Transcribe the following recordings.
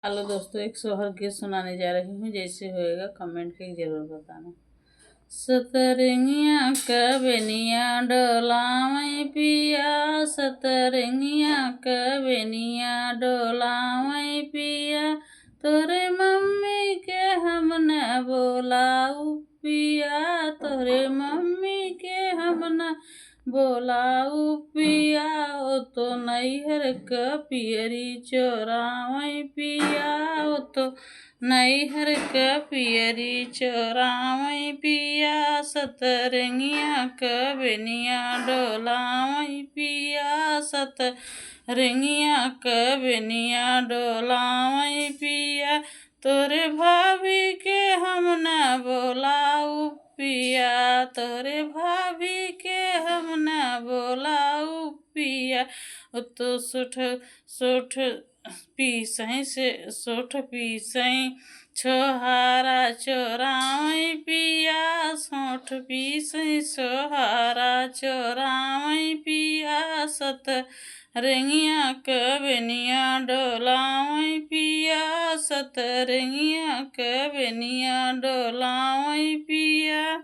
Hello दोस्तों, एक सोहर गीत सुनाने जा रही हूँ। जैसे होएगा कमेंट करके जरूर बताना। सतरंगिया कबनिया डोलावई पिया, सतरंगिया कबनिया डोलावई पिया, तोरे मम्मी के हम न बोलाऊ पिया, तोरे मम्मी के हम न बोलाऊ पिया, ओ तो नैहर क पियरी चोरावई पिया, ओ तो नैहर क पियरी चोरावई पिया, सतरंगिया कबनिया डोलावई पिया, सतरंगिया कबनिया डोलावई पिया, तोरे भाभी के हम न बोलाऊ पिया, तोरे भाभी के हम न बोलाऊ पिया, तो सोठ पीसई से सोठ पीसई छोहारा चोरावई पिया, सोठ पीसई छोहारा चोरावई पिया, सतरंगिया कबनिया डोलावई पिया, सतरंगिया कबनिया डोलावई पिया,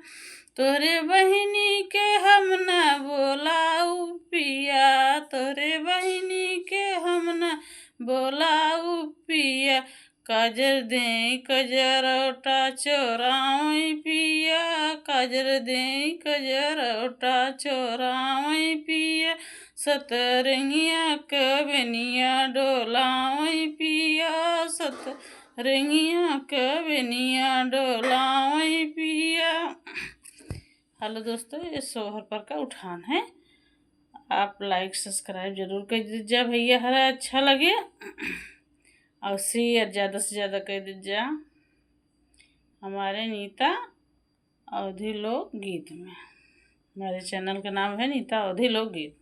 तोरे बहिनी के हम न बोलाऊ पिया, तोरे बहिनी के हम न बोलाऊ पिया, काजर दे कजरौटा चोरावई पिया, काजर दे कजरौटा चोरावई पिया, सतरंगिया कबनिया डोलावई पिया, सतरंगिया कबनिया डोलावई पिया। हेलो दोस्तों, ये सोहर पर का उठान है। आप लाइक सब्सक्राइब जरूर कर दीजिए भैया, हरा अच्छा लगे, और शेयर ज़्यादा से ज़्यादा कर दीजिए हमारे नीता अवधी लोक गीत में। हमारे चैनल का नाम है नीता अवधी लोक गीत।